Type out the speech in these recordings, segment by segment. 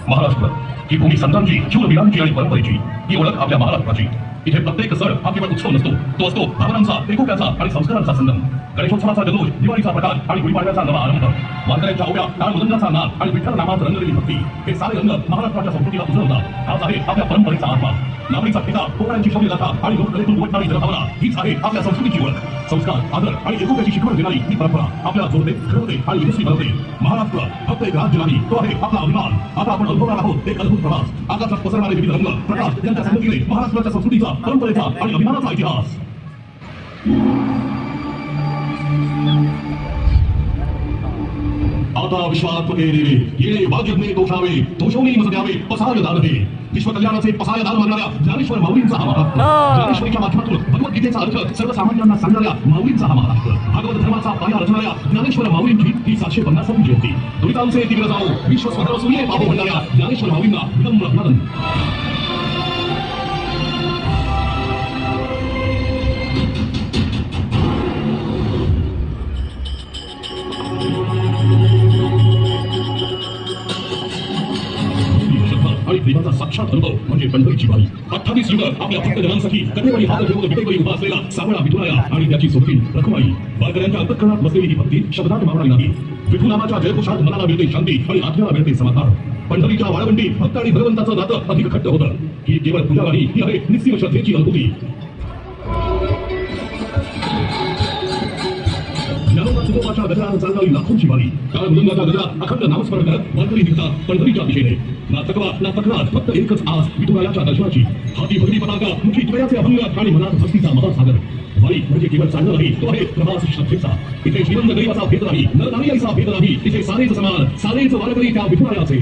महाराष्ट्र ही भूमी संतांची शूरवीरांची आणि परंपरेची ही ओळख आपल्या महाराष्ट्राची। इथे प्रत्येक सण हा केवळ उत्सव नसतो, तो असतो भावनांचा, एकोप्याचा आणि संस्कारांचा संगम। गणेशोत्सवाचा जल्लोष, दिवाळीचा प्रकाश आणि गुढीपाडव्याचा नवा आरंभ, वारकऱ्यांच्या ओव्या, टाळ मृदंगाचा नाद आणि विठ्ठल नामात रंगलेली भक्ती, हे सारे रंग महाराष्ट्राच्या संस्कृतीला उजळवतात। हाच आहे आपल्या परंपरेचा आत्मा, नागरीचा ठेका, कोकणांची शौर्य गाथा आणि लोककलेतून उमटणारी जनभावना, हीच आहे आपल्या संस्कृतीची ओळख। संस्कार, आदर आणि एकोप्याची शिकवण देणारी ही परंपरा आपल्याला जोडते, घडवते आणि यशस्वी बनवते। महाराष्ट्र फक्त एक राज्य नाही, तो आहे आपला अभिमान। आता आपण अनुभवणार आहोत एक अद्भुत प्रवास, आकाशात पसरणारे विविध रंग, प्रकाश यांच्या संगतीने महाराष्ट्राच्या संस्कृतीचा, परंपरेचा आणि अभिमानाचा इतिहास। आता विश्वात देवे येणे वाजज्ञे दोषावे, दोषोनी मज द्यावे पसाय दान हे। विश्वकल्याणाचे पसाय दान मानणाऱ्या ज्ञानेश्वर माऊलींचा हा महाराष्ट्र, ज्ञानेश्वरीच्या माध्यमातून भगवद्गीतेचा अर्थ सर्वसामान्यांना सांगणाऱ्या माऊलींचा हा महाराष्ट्र, भागवत धर्माचा पाया रचणाऱ्या ज्ञानेश्वर माऊलींची ही 750वी जयंती। दुरितांचे तिकडे जाऊ विश्व स्वतः सूर्य बाबू म्हणणाऱ्या ज्ञानेश्वर माऊलींना विनम्र अभिवादन। आणि देवाचा साक्षात अनुभव म्हणजे पंढरीची वारी। 28 युग आपल्या भक्तजनांसाठी कन्येवाडी हात ठेवून विटेवरी उभा असलेला सावळा विठुराया आणि त्याची सोबतीण रखुमाई। वारकऱ्यांच्या अंतःकरणात बसलेली ही भक्ती शब्दात मावणारी नाही। विठुनामाच्या जयघोषात मनाला मिळते शांती आणि आत्म्याला मिळते समाधान। पंढरीच्या वाळवंटी भक्त आणि भगवंताचं नातं अधिक घट्ट होतं। ही केवळ पूजा नाही, ही आहे निस्सीम श्रद्धेची अनुभूती। ज्ञानोबा गजरानं चालणारी लाखोंची वारी, काळ मृदंगाचा गजरा अखंड नामस्मरण करत वारकरी निघतात पंढरीच्या दिशेने। ना थकवा ना तक्रार, फक्त एकच आस विठुरायाच्या दर्शनाची। हाती भगवी पताका, मुखी द्वयाचे अभंग आणि मनात भक्तीचा महासागर। वारी म्हणजे केवळ चालणं नाही, तो आहे प्रवास श्रद्धेचा। इथे श्रीमंत गरीबाचा भेद नाही, नरनारीचा भेद नाही, इथे सारेच समान, सारेच वारकरी त्या विठुरायाचे।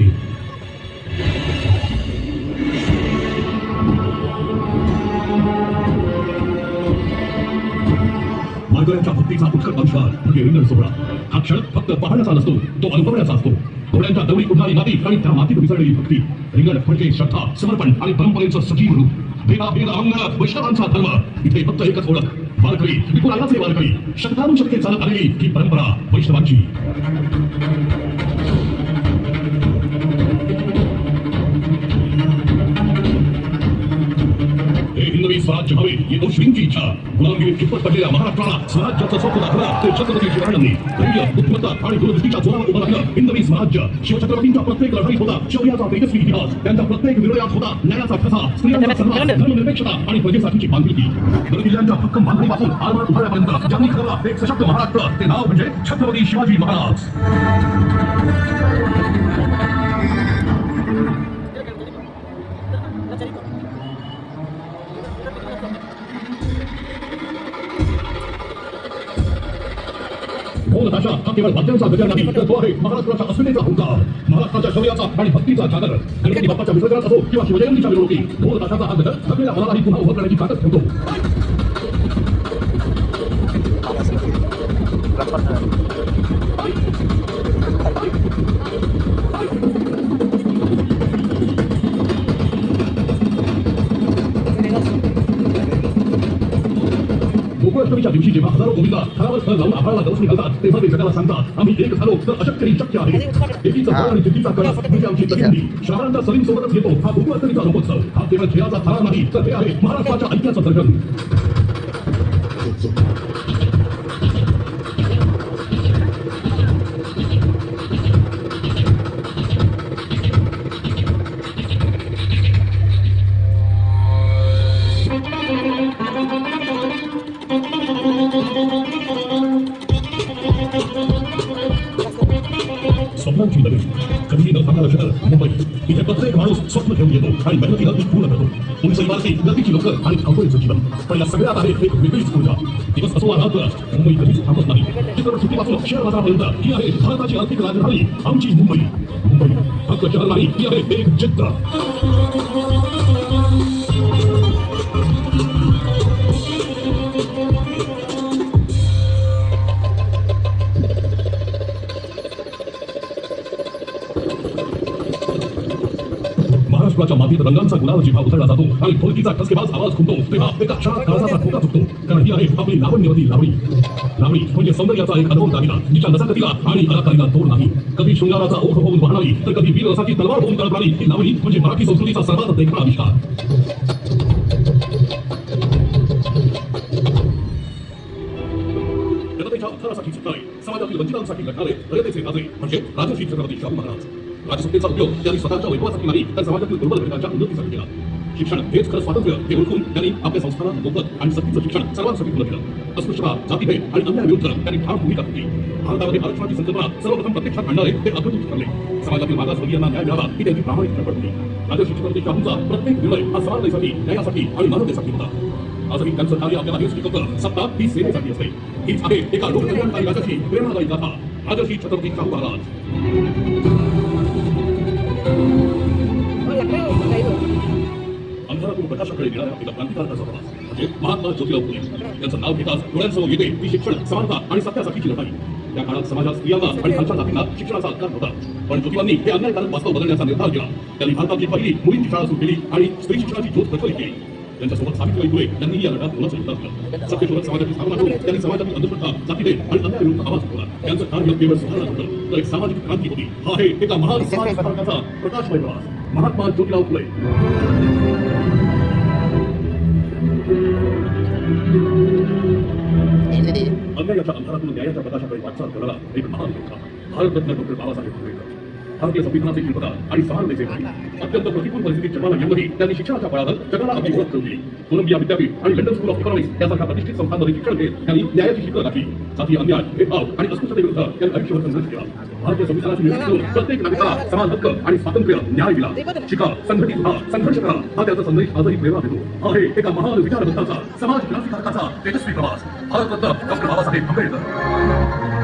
वारकऱ्यांच्या भक्तीचा उत्कट अंशकार म्हणजे रिंगण सोहळा। हा क्षण फक्त पाहण्याचा नसतो, तो अनुभवण्याचा असतो। घोड्यांच्या दवडी उडणारी माती आणि त्या मातीत मिसळलेली भक्ती। रिंगण म्हणजे श्रद्धा, समर्पण आणि परंपरेचं सजीव रूप। भेदाभेद अंग वैष्णवांचा धर्म, इथे फक्त एकच ओळख, वारकरी विठुरायाचे वारकरी। शतकानुशतके चालत आलेली ही परंपरा वैष्णवांची। हिंदवी स्वराज्य हवे ही दोषींची इच्छा। गुलामगिरीत चिपट पडलेल्या महाराष्ट्राला स्वराज्याचं स्वप्न दाखवला ते छत्रपती शिवाजींनी। धैर्य, बुद्धिमत्ता आणि दूरदृष्टीच्या जोरावर उभं राहिलं हिंदवी स्वराज्य। शिवछत्रपतींच्या प्रत्येक लढाईत होता शौर्याचा तेजस्वी इतिहास, त्यांच्या प्रत्येक विरोधात होता न्यायाचा ठसा, स्त्रियांचा सन्मान, धर्मनिरपेक्षता आणि प्रजेसाठीची बांधिलकी। गडकिल्ल्यांच्या भक्कम बांधणीपासून आरमार उभारण्यापर्यंत ज्यांनी घडवला एक सशक्त महाराष्ट्र, ते नाव म्हणजे छत्रपती शिवाजी महाराज। ढोल ताशा हा केवळ वाद्यांचा गजर नाही, तर तो आहे महाराष्ट्राच्या अस्मितेचा हुंकार, महाराष्ट्राच्या शौर्याचा आणि भक्तीचा जागर। गणपती बाप्पाच्या विसर्जनात असो किंवा शिवजयंतीच्या मिरवणुकीत ढोल ताशाचा हा गजर थकलेल्या मनालाही पुन्हा उभं करण्याची ताकद ठेवतो। गोकुळाष्टमीच्या दिवशी जेव्हा हजारो गोविंदा थरावर स्थळ लावून आभाळाला दर्शनी घालतात, तेव्हा ते जगाला सांगतात आम्ही एक झालो तर अशक्यही शक्य आहे। एकीचा बळ आणि जिद्दीचा कळस म्हणजे आमची प्रतिनिधी। श्रावणांच्या सरीं सोबतच येतो हा गोकुळाष्टमीचा लोकोत्सव। हा केवळ खेळाचा थरार नाही, तर हे आहे महाराष्ट्राच्या ऐक्याचं दर्शन। स्वप्नांची नगरी, कधीही न थांबणारं शहर मुंबई। इथे प्रत्येक माणूस स्वप्न घेऊन येतो आणि मेहनती गर्दी पूर्ण करतो। उंच इमारती, गर्दीची लोकं आणि धावपळीचं जीवन, पण या सगळ्यात आहे एक वेगळीच ऊर्जा। दिवस असो वा रात्र, मुंबई कधीच थांबत नाही। चित्रपट सुट्टीपासून शेअर बाजारापर्यंत ही आहे भारताची आर्थिक राजधानी आमची मुंबई। मुंबई फक्त शहर नाही, ही आहे एक चित्र। महाराष्ट्राच्या मातीत रंगांचा गुलाल जेव्हा उधळला जातो आणि ढोलकीचा ठसकेबाज आवाज खुंटतो, तेव्हा एका क्षणात काळजाचा ठोका चुकतो, कारण ही आहे आपली लावण्यवती लावणी। रावणी म्हणजे सौंदर्याचा एक अद्भुत दागिना जिच्या नजाकतीला आणि अदाकारीला तोड नाही. कधी शृंगाराचा ओठ होऊन वाहणारी तर कधी वीर रसाची तलवार होऊन तळपणारी ही लावणी म्हणजे मराठी संस्कृतीचा सर्वात देखणा आविष्कार. जनतेच्या उत्थानासाठी झुकणारे, समाजातील वंचितांसाठी लढणारे रयतेचे राजे म्हणजे राजर्षी छत्रपती शाहू महाराज. राजसत्तेचा उपयोग त्यांनी स्वतःच्या वैभवासाठी नाही तर समाजातील दुर्बल घटकांच्या उन्नतीसाठी केला. शिक्षण हेच खरं स्वातंत्र्य हे ओळखून त्यांनी आपल्या संस्थानात मोफत आणि सक्तीचं शिक्षण सर्वांसाठी खुलं केलं. अस्पृश्यता, जातीभेद आणि अन्यायाविरुद्ध त्यांनी ठाम भूमिका घेतली. भारतामध्ये आरक्षणाची संकल्पना सर्वप्रथम प्रत्यक्षात आणणारे ते अग्रदूत ठरले. समाजातील मागासवर्गीयांना न्याय मिळावा ही त्यांची प्रामाणिक धडपड होती. राजर्षी छत्रपती शाहूंचा प्रत्येक निर्णय हा समानतेसाठी, न्यायासाठी आणि मानवतेसाठी होता. आजही त्यांचं कार्य आपल्याला हेच शिकवतं, सत्ता ही सेवेसाठी असते. हीच आहे एका लोककल्याणकारी राजाची प्रेरणादायी गाथा, राजर्षी छत्रपती शाहू महाराज. अंधारातून प्रकाशाकडे येणाऱ्या एका क्रांतिकारकाचा प्रवास म्हणजे महात्मा ज्योतिराव फुले. त्यांचं नाव घेताच डोळ्यांसमोर येते ती शिक्षण, समानता आणि सत्यासाठीची लढाई. त्या काळात समाजात स्त्रियांना आणि खालच्या जातींना शिक्षणाचा अधिकार नव्हता, पण ज्योतिबांनी हे अन्यायकारक वास्तव बदलण्याचा निर्धार केला. त्यांनी भारतातली पहिली मुलींची शाळा सुरू केली आणि स्त्री शिक्षणाची ज्योत प्रज्वलित केली. त्यांच्यासोबत सावित्रीबाई फुले यांनी या लढ्यात मोलाचं योगदान दिलं. सत्यशोधक समाजाची स्थापना करून त्यांनी समाजातील अंधश्रद्धा, जातीभेद आणि अन्यायाविरुद्ध आवाज उठवला. त्यांचं कार्य केवळ सुधारणा नव्हतं तर एक सामाजिक क्रांती होती. हा आहे एका महान समाज सुधारकाचा प्रकाशमय प्रवास, महात्मा ज्योतिराव फुले. अन्यायाच्या अंधारातून न्यायाच्या प्रकाशाकडे वाटचाल करणारा एक महान योद्धा, भारतरत्न डॉक्टर बाबासाहेब आंबेडकर. भारतीय संविधानाचे शिल्पकार आणि समानतेचे प्रतीक. अत्यंत प्रतिकूल परिस्थितीत जन्माला येऊनही त्यांनी शिक्षणाच्या काळात जगाला आपली ओळख करून दिली. कोलंबिया विद्यापीठ आणि लंडन स्कूल ऑफ इकॉनॉमिक्स यासारख्या प्रतिष्ठित संस्थांमध्ये शिक्षण घेत त्यांनी न्यायाची शिकवण घातली. जातीय अन्याय, भेदभाव आणि अस्पृश्यतेविरुद्ध त्यांनी आयुष्यभर संघर्ष केला. भारतीय संविधानाची निर्मिती करून प्रत्येक नागरिकाला समान हक्क आणि स्वातंत्र्य, न्याय दिला. शिका, संघटित व्हा, संघर्ष करा हा त्याचा संदेश आजही प्रेरणा देतो. हा आहे एका महान विचारवंताचा, समाज क्रांतिकारकाचा तेजस्वी प्रवास, भारतरत्न डॉक्टर बाबासाहेब आंबेडकर.